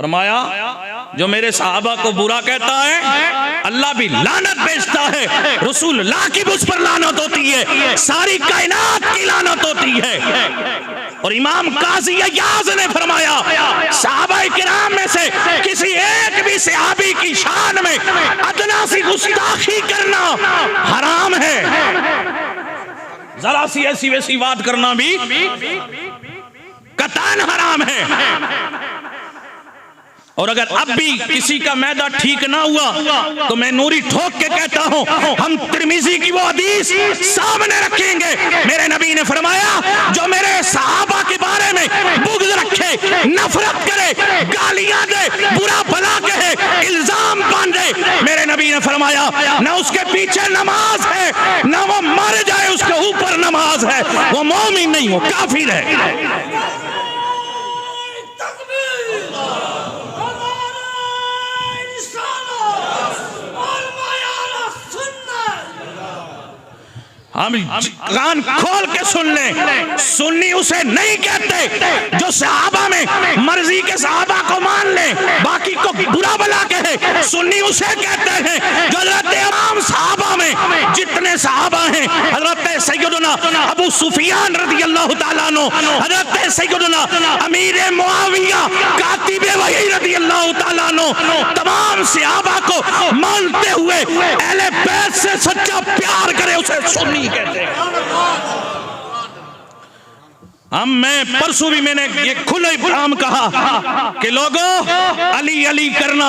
फरमाया जो मेरे सहाबा को बुरा कहता है अल्लाह भी लानत भेजता है, रसूलुल्लाह की मुझ पर लानत होती है, सारी कायनात की लानत होती है। और इमाम काजी अय्याज ने फरमाया सहाबा किराम में से किसी एक भी सहाबी की शान में अदना सी गुस्ताखी करना हराम है, जरा सी ऐसी वैसी बात करना भी कतन हराम है। और अगर अब भी किसी का मैदा ठीक ना हुआ तो मैं नूरी ठोक के कहता हूं हम तिरमिजी की वो हदीस सामने रखेंगे। मेरे नबी ने फरमाया जो मेरे सहाबा के बारे में बुग़्ज़ रखे, नफरत करे, गालियां दे, बुरा भला कहे, इल्जाम बांधे, मेरे नबी ने फरमाया ना उसके पीछे नमाज है ना वो मर जाए उसके ऊपर नमाज है, वो मोमिन नहीं, वो काफिर है। हम कान खोल के सुन लें, सुन्नी उसे नहीं कहते जो सहाबा में मर्जी के सहाबा को मान ले, बाकी को बुरा भला कहे। सुन्नी उसे कहते हैं जो हज़रत इमाम सहाबा में जितने सहाबा हैं, हज़रत सैयदना अबू सुफियान रज़ियल्लाहु ताला अन्हु, हज़रत सैयदना अमीर मुआविया कातिबे वही रज़ियल्लाहु ताला अन्हु, तमाम सहाबा को मानते हुए अहले बैत से सच्चा प्यार करे उसे सुन्नी कहते हैं। मैं परसों भी मैंने ये खुले आम कहा कि लोगों अली अली करना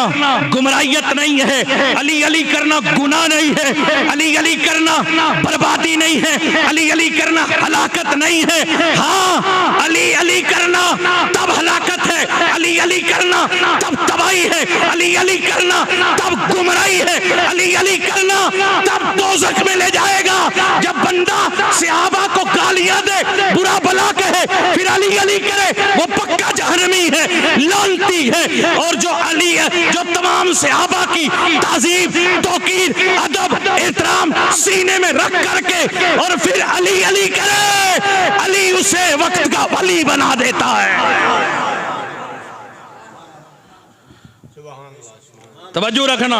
गुमराहियत नहीं है, अली अली करना गुनाह नहीं है, अली अली करना बर्बादी नहीं है, अली अली करना हलाकत नहीं है। हाँ, अली अली करना तब हलाकत है, अली अली करना तब तबाही है, अली अली करना तब गुमराही है, अली अली करना तब दोज़ख में ले जाएगा जब बंदा सहाबा को गालियां दे, बुरा भला कहे, फिर अली अली करे, वो पक्का जहन्नमी है, लानती है। और जो अली जो तमाम सहाबा की ताज़ीब, तौकीर, अदब, एहतराम सीने में रख करके और फिर अली अली करे, अली उसे वक्त का वली बना देता है। तवज्जो रखना,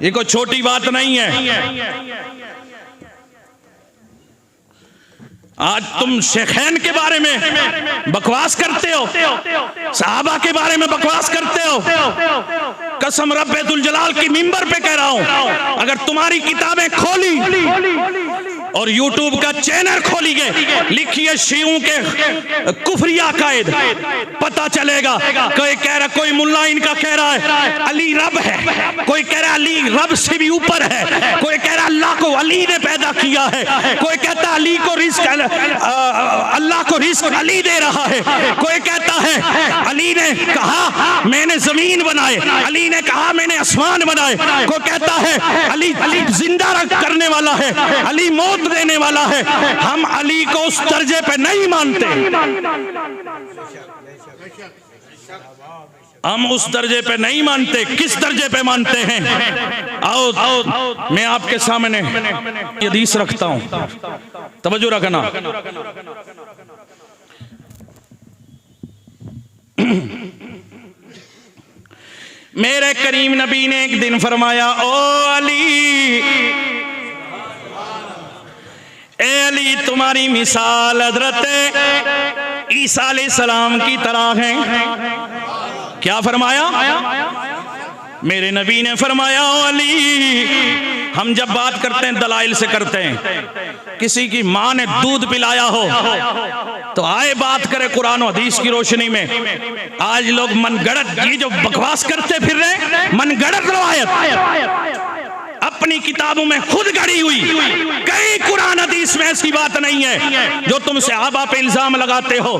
ये कोई छोटी बात नहीं है। आज तुम शेखैन के बारे में बकवास करते हो, सहाबा के बारे में बकवास करते हो, कसम रब्बुल जलाल की मिंबर पे कह रहा हूं, अगर तुम्हारी किताबें खोली और यूट्यूब का चैनल खोली गए, लिखिए शियों के कुफरी अकायद, पता चलेगा। कोई कह रहा, कोई मुल्ला इनका कह रहा है अली रब है, कोई कह रहा है अली रब से भी ऊपर है, कोई कह रहा है अल्लाह को अली ने पैदा किया है, कोई कहता है अली को रिस्क अल्लाह को रिस्क अली दे रहा है, कोई कहता है अली ने कहा मैंने जमीन बनाए, अली ने कहा मैंने आसमान बनाए, कोई कहता है अली अली जिंदा करने वाला है, अली मौत देने वाला है। हम अली को उस दर्जे पे नहीं मानते, हम उस दर्जे पे नहीं मानते। किस दर्जे पे मानते हैं? आओ मैं आपके सामने हदीस रखता हूं, तवज्जो रखना। मेरे करीम नबी ने एक दिन फरमाया, ओ अली, ए अली तुम्हारी मिसाल हज़रत ईसा अलैहिस्सलाम की तरह है। क्या फरमाया? मेरे नबी ने फरमाया, ओ अली, हम जब बात करते हैं दलाइल से करते हैं। किसी की माँ ने दूध पिलाया हो तो आए बात करे कुरान और हदीस की रोशनी में। आज लोग मनगढ़ंत ये जो बकवास करते फिर रहे, मनगढ़ंत रवायत अपनी किताबों में खुद गढ़ी हुई, कई कुरान हदीस में ऐसी बात नहीं है जो तुम सहाबा पे इल्जाम लगाते हो।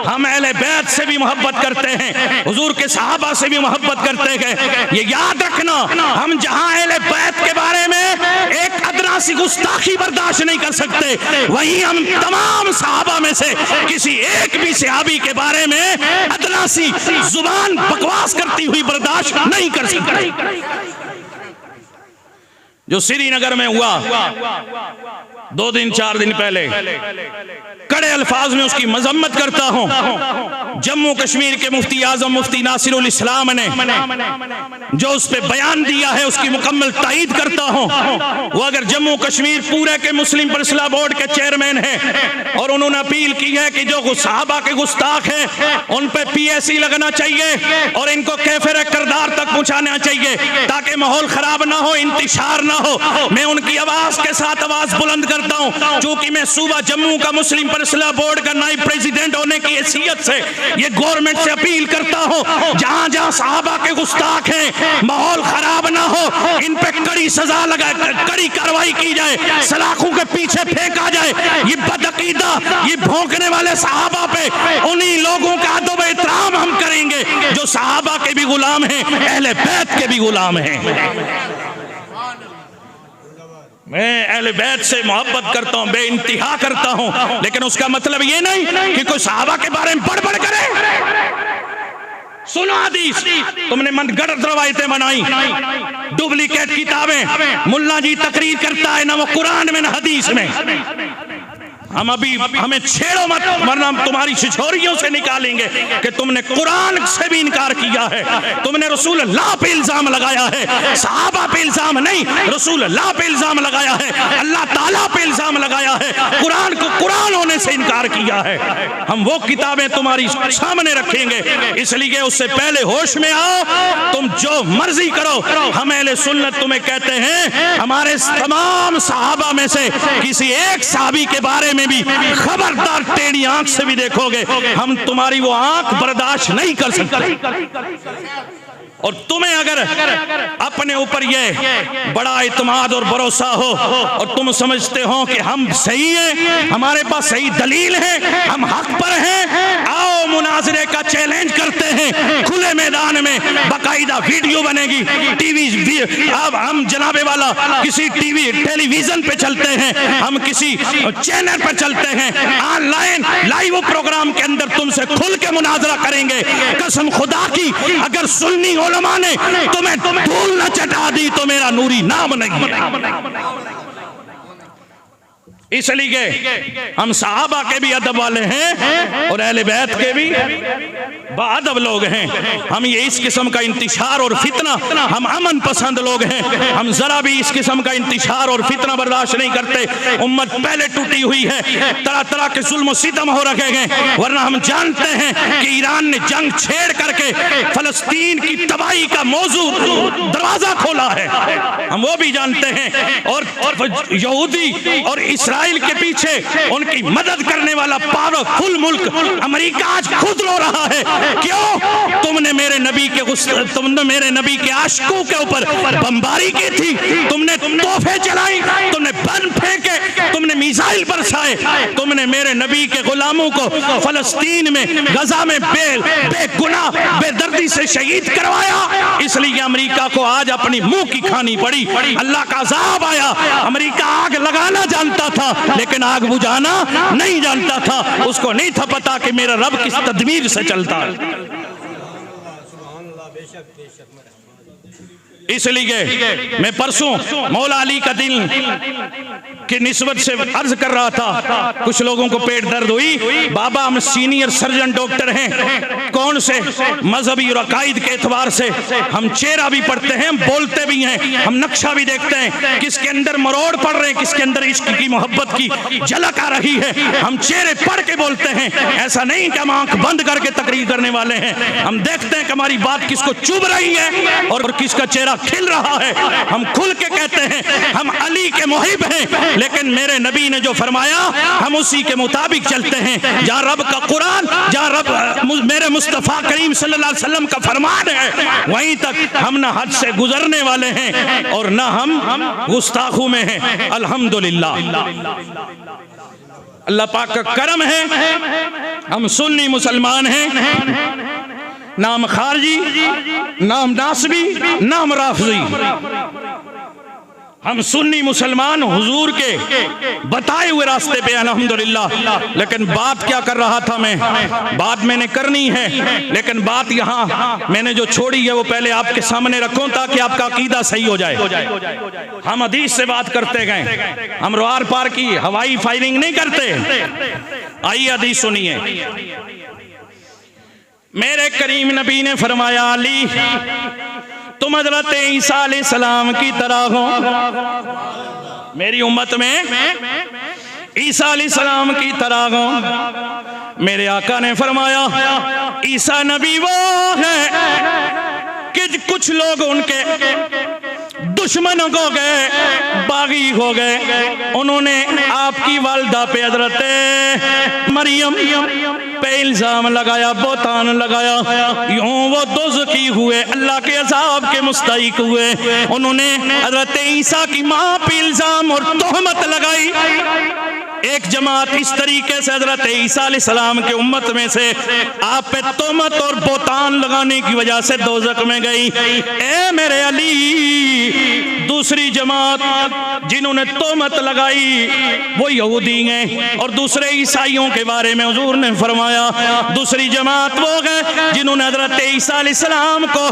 हम अहले बैत से भी मोहब्बत करते हैं, हुजूर के सहाबा से भी मोहब्बत करते हैं। ये याद रखना, हम जहां अहले बैत के बारे में एक अदना सी गुस्ताखी बर्दाश्त नहीं कर सकते, वहीं हम तमाम सहाबा में से किसी एक भी सहाबी के बारे में अदना सी जुबान बकवास करती हुई बर्दाश्त नहीं कर सकते। जो श्रीनगर में हुआ 2 दिन 4 दिन पहले, कड़े अल्फाज में उसकी मजम्मत करता हूं। जम्मू कश्मीर के मुफ्ती आजम मुफ्ती नासिरुल इस्लाम ने जो उस पे बयान दिया है उसकी मुकम्मल तायीद करता हूं। वो अगर जम्मू कश्मीर पूरे के मुस्लिम फैसला बोर्ड के चेयरमैन हैं और उन्होंने अपील की है कि जो सहाबा के गुस्ताख हैं उन पे PSC लगना चाहिए और इनको कैफिर किरदार तक पहुंचाना चाहिए ताकि माहौल खराब ना हो, इंतशार ना हो। मैं उनकी आवाज के साथ आवाज बुलंद करता हूं। चूंकि मैं सूबा जम्मू का मुस्लिम फैसला बोर्ड का नाइब प्रेसिडेंट होने की हैसियत से ये गवर्नमेंट से अपील करता हूं, जहां जहां सहाबा के गुस्ताख हैं माहौल खराब ना हो, इन पे कड़ी सजा लगा, कड़ी कार्रवाई की जाए, सलाखों के पीछे फेंका जाए। ये बदअकीदा, ये भौंकने वाले सहाबा पे उन्हीं लोगों का अदब एहतराम हम करेंगे जो सहाबा के भी गुलाम हैं, अहले बैत के भी गुलाम हैं। मैं अहले बैत से मोहब्बत करता हूं, बेइंतहा करता हूं, लेकिन उसका मतलब ये नहीं कि कोई सहाबा के बारे में बड़बड़ करे। सुनो हदीस, तुमने मनगढ़ंत रवायतें बनाई, डुप्लीकेट किताबें, मुल्ला जी तकरीर करता है ना वो कुरान में ना हदीस में। हम अभी हमें छेड़ो मत, वरना हम तुम्हारी छिछोरियों से निकालेंगे कि तुमने कुरान से भी इनकार किया है, तुमने रसूल अल्लाह पे इल्जाम लगाया है, सहाबा पे इल्जाम नहीं, रसूल अल्लाह पे इल्जाम लगाया है, अल्लाह ताला पे इल्जाम लगाया है, कुरान को कुरान होने से इनकार किया है। हम वो किताबें तुम्हारी सामने रखेंगे, इसलिए उससे पहले होश में आओ। तुम जो मर्जी करो, हम अहले सुन्नत तुम्हें कहते हैं हमारे तमाम सहाबा में से किसी एक सहाबी के बारे में भी खबरदार टेढ़ी आंख से भी देखोगे, हम तुम्हारी वो आंख बर्दाश्त नहीं कर सकते। और तुम्हें अगर अपने ऊपर ये बड़ा इत्मीनान और भरोसा हो और तुम समझते हो कि हम सही हैं, हमारे पास सही दलील है, हम हक पर हैं, आओ मुनाजरे का चैलेंज करते हैं खुले मैदान में, बाकायदा वीडियो बनेगी, टीवी, अब हम जनाबे वाला किसी टीवी टेलीविजन पे चलते हैं, हम किसी चैनल पर चलते हैं, ऑनलाइन लाइव प्रोग्राम के अंदर तुमसे खुल के मुनाजरा करेंगे। कसम खुदा की अगर सुन्नी उलमा ने तुम्हें धूल न चटा दी तो मेरा नूरी नाम नहीं है। इसलिए हम सहाबा के भी अदब वाले हैं और अहले बैत के भी बाअदब लोग हैं। हम ये इस किस्म का इंतशार और फितना, हम अमन पसंद लोग हैं, हम जरा भी इस किस्म का इंतशार और फितना बर्दाश्त नहीं करते। उम्मत पहले टूटी हुई है, तरह तरह के जुल्म सितम हो रखे हैं, वरना हम जानते हैं कि ईरान ने जंग छेड़ करके फलस्तीन की तबाही का मौजू दरवाजा खोला है, हम वो भी जानते हैं। और यहूदी और इस्राइल के पीछे उनकी मदद करने वाला पावरफुल मुल्क अमेरिका आज खुद रो रहा है। क्यों? तुमने मेरे नबी के आशिकों के ऊपर बमबारी की थी, तुमने तोहफे चलाई, तुमने बम फेंके, तुमने मिसाइल बरसाए, तुमने मेरे नबी के गुलामों को फलस्तीन में गजा में बेगुनाह बेदर्दी से शहीद करवाया। इसलिए अमेरिका को आज अपनी मुंह की खानी पड़ी, अल्लाह का अज़ाब आया। अमेरिका आग लगाना जानता था लेकिन आग बुझाना नहीं जानता था, उसको नहीं था पता कि मेरा रब किस तदबीर से चलता है। इसलिए मैं परसों मौला अली का दिल की निस्बत से अर्ज कर रहा था, कुछ लोगों को पेट दर्द हुई, बाबा हम सीनियर सर्जन डॉक्टर हैं, कौन से मजहबी और अकायद के एतबार से हम चेहरा भी पढ़ते हैं, हम बोलते भी हैं, हम नक्शा भी देखते हैं, किसके अंदर मरोड़ पड़ रहे हैं, किसके अंदर इश्क की मोहब्बत की झलक आ रही है, हम चेहरे पढ़ के बोलते हैं। ऐसा नहीं कि हम आंख बंद करके तकरीर करने वाले हैं, हम देखते हैं कि हमारी बात किसको चुभ रही है और किसका चेहरा खिल रहा है। हम खुल के कहते हैं हम अली के मुहिब हैं, लेकिन मेरे नबी ने जो फरमाया हम उसी के मुताबिक चलते हैं। जहाँ रब का कुरान, जहाँ रब मेरे मुस्तफ़ा करीम सल्लल्लाहु अलैहि वसल्लम का फरमान है, वहीं तक हम ना हद से गुजरने वाले हैं और ना हम गुस्ताखों में हैं। अल्हम्दुलिल्लाह, अल्लाह पाक का करम है, हम सुन्नी मुसलमान हैं, नाम खारजी, नाम नासबी, नाम राफजी, हम सुन्नी मुसलमान हुजूर के बताए हुए रास्ते पे अल्हम्दुलिल्लाह। लेकिन बात क्या कर रहा था मैं, बात मैंने करनी है, लेकिन बात यहाँ मैंने जो छोड़ी है वो पहले आपके सामने रखूं ताकि आपका अकीदा सही हो जाए। हम हदीस से बात करते गए, हम रोआर पार की हवाई फायरिंग नहीं करते, आइए हदीस सुनिए। मेरे करीम नबी ने फरमाया, अली तुम हजरत ईसा अलैहिस्सलाम की तरह हो। मेरी उम्मत में ईसा अलैहिस्सलाम की तरह हो। मेरे आका ने फरमाया, ईसा नबी वो है कि कुछ लोग उनके दुश्मन हो गए, बागी हो गए, उन्होंने आपकी वालिदा पे हजरत मरियम पे इल्जाम लगाया, बोतान लगाया, यूं वो दोज़खी हुए, अल्लाह के अज़ाब के मुस्तहिक हुए। उन्होंने हजरत ईसा की माँ पे इल्जाम और तोहमत लगाई। एक जमात इस तरीके से हजरत ईसा अलैहिस्सलाम के उम्मत में से आप पे तोहमत और बोतान लगाने की वजह से दोज़ख में गई। ए मेरे अली, दूसरी जमात जिन्होंने तोहमत लगाई वो यहूदी हैं, और दूसरे ईसाइयों के बारे में हुजूर ने फरमाया दूसरी जमात वो है जिन्होंने हजरत ईसा अलैहिस्सलाम को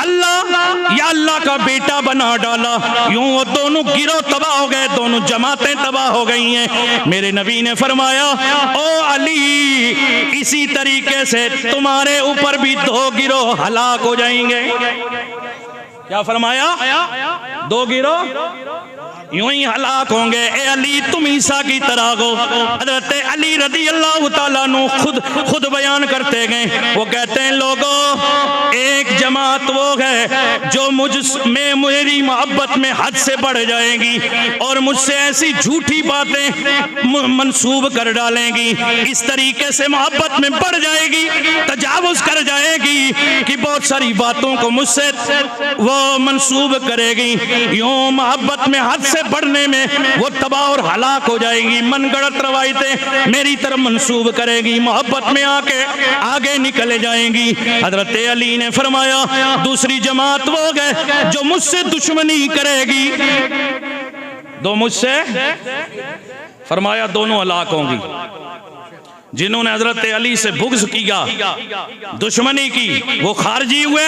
अल्लाह या अल्लाह का बेटा बना डाला। यूं वो दोनों गिरोह तबाह हो गए, दोनों जमातें तबाह हो गई हैं। मेरे नबी ने फरमाया, ओ अली, इसी तरीके से तुम्हारे ऊपर भी दो गिरोह हलाक हो जाएंगे। क्या फरमाया? दो गिरोह यूं ही हलाक होंगे। ए अली, तुम ईसा की तरह हो। हजरत अली रदी अल्लाह तआला अन्हु खुद बयान करते गए। वो कहते हैं, लोगों, एक जमात वो है जो मुझ में मेरी मोहब्बत में हद से बढ़ जाएगी और मुझसे ऐसी झूठी बातें मंसूब कर डालेंगी, इस तरीके से मोहब्बत में बढ़ जाएगी, तजावुज कर जाएगी कि बहुत सारी बातों को मुझसे वो मंसूब करेगी। यूं मोहब्बत में हद से बढ़ने में वो तबाह और हलाक हो जाएगी, मनगढ़ंत रवायतें मेरी तरफ मंसूब करेगी, मोहब्बत में आके आगे निकले जाएंगी। हजरत अली ने फरमाया, दूसरी जमात वो है जो मुझसे दुश्मनी करेगी, दो मुझसे फरमाया दोनों हलाक होंगी। जिन्होंने हजरत अली से बुग़्ज़ किया, दुश्मनी की, वो खारजी हुए,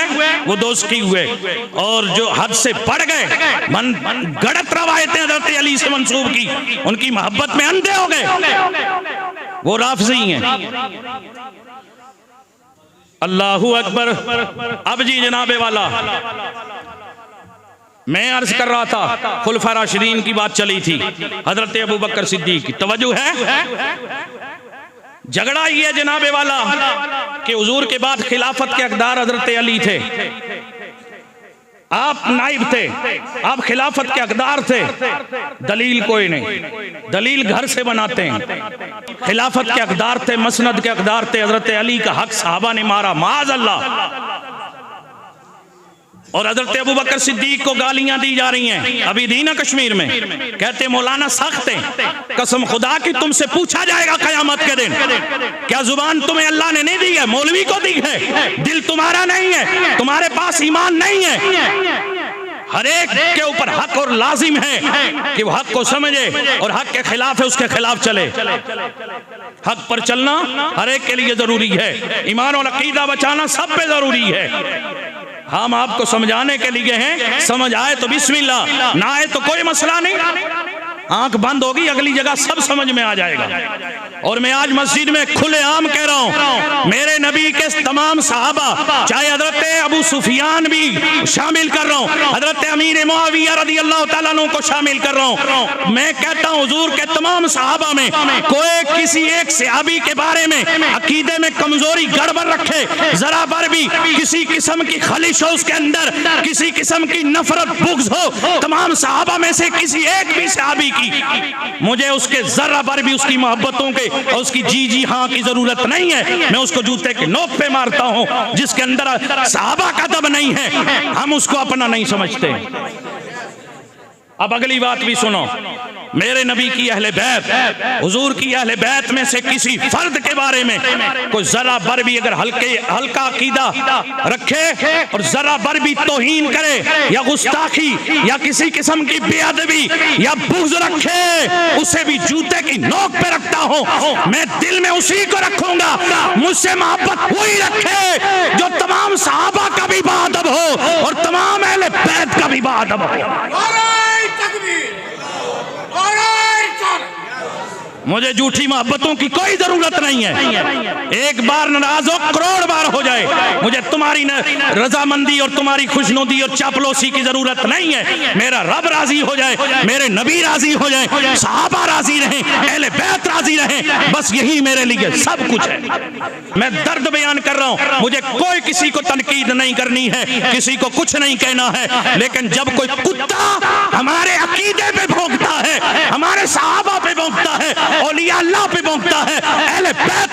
वो दोस्ती हुए, और जो हद से बढ़ गए, मन गलत रवायतें हजरत अली से मंसूब की, उनकी मोहब्बत में अंधे हो गए, वो राफ़ज़ी हैं। अल्लाहु अकबर। अब जी जनाबे वाला, मैं अर्ज कर रहा था खुलफा राशिदीन की बात चली थी, हजरत अबू बकर सिद्दीक की तवज्जो है। झगड़ा ये जनाबे वाला कि हुजूर के बाद खिलाफत के हकदार हजरत अली थे, आप नाइब थे, आप खिलाफत के हकदार थे। दलील कोई नहीं, दलील घर से बनाते हैं। खिलाफत के हकदार थे, मसनद के हकदार थे। हजरत अली का हक सहाबा ने मारा, माज़ अल्लाह, और हजरत अबू बकर सिद्दीक को गालियां दी जा रही हैं। अभी दी ना कश्मीर में, कहते मौलाना सख्त है, कसम खुदा की तुमसे पूछा जाएगा कयामत के दिन, क्या जुबान तुम्हें अल्लाह ने नहीं दी है? मौलवी को दी है। दिल तुम्हारा नहीं है, तुम्हारे पास ईमान नहीं है। हर एक के ऊपर हक और लाजिम है कि वो हक को समझे, और हक के खिलाफ है उसके खिलाफ चले। हक पर चलना हर एक के लिए जरूरी है, ईमान और अकीदा बचाना सब पे जरूरी है। हम आपको समझाने के लिए हैं, समझ आए तो बिस्मिल्लाह, ना आए तो कोई मसला नहीं, आंख बंद होगी, अगली जगह सब समझ में आ जाएगा। और मैं आज मस्जिद में खुलेआम कह रहा हूं, मेरे नबी के तमाम सहाबा, चाहे हजरत अबू सुफियान भी शामिल कर रहा हूं, हजरत अमीर मुआविया रज़ी अल्लाह तआला अन्हु को शामिल कर रहा हूं। मैं कहता हूं हुजूर के तमाम सहाबा में कोई किसी एक सहाबी के बारे में अकीदे में कमजोरी गड़बड़ रखे, जरा पर भी किसी किस्म की खलिश हो उसके अंदर, किसी किस्म की नफरत बुग़्ज़ हो, तमाम सहाबा में से किसी एक भी सहाबी की मुझे उसके जरा पर भी उसकी मोहब्बतों के और उसकी जी जी हाँ की जरूरत नहीं है। मैं उसको जूते के नोक पे मारता हूं। जिसके अंदर सहाबा का दब नहीं है, हम उसको अपना नहीं समझते। अब अगली बात भी सुनो, मेरे नबी की अहले बैत, हुजूर की अहले बैत में से किसी फर्द के बारे में कोई जरा बर भी अगर हल्का अकीदा रखे और जरा बर भी तौहीन करे या गुस्ताखी या किसी किस्म की बेअदबी या बुग़्ज़ रखे, उसे भी जूते की नोक पे रखता हूं। मैं दिल में उसी को रखूंगा, मुझसे मोहब्बत वही रखे जो तमाम सहाबा का भी बाअदब हो और तमाम अहले बैत का भी बाअदब हो। मुझे झूठी मोहब्बतों की कोई जरूरत नहीं है। एक बार नाराज हो, करोड़ बार हो जाए, मुझे तुम्हारी रजामंदी और तुम्हारी खुशनुदी और चापलूसी की जरूरत नहीं है। मेरा रब राजी हो जाए, मेरे नबी राजी हो जाए, सहाबा राजी रहें, अहले बैत राजी रहें, बस यही मेरे लिए सब कुछ है। मैं दर्द बयान कर रहा हूं, मुझे कोई किसी को तनकीद नहीं करनी है, किसी को कुछ नहीं कहना है, लेकिन जब कोई कुत्ता हमारे अकीदे पे भौंकता है, हमारे सहाबा पे भौंकता है, औलिया अल्लाह पे भौंकता है, अहले बैत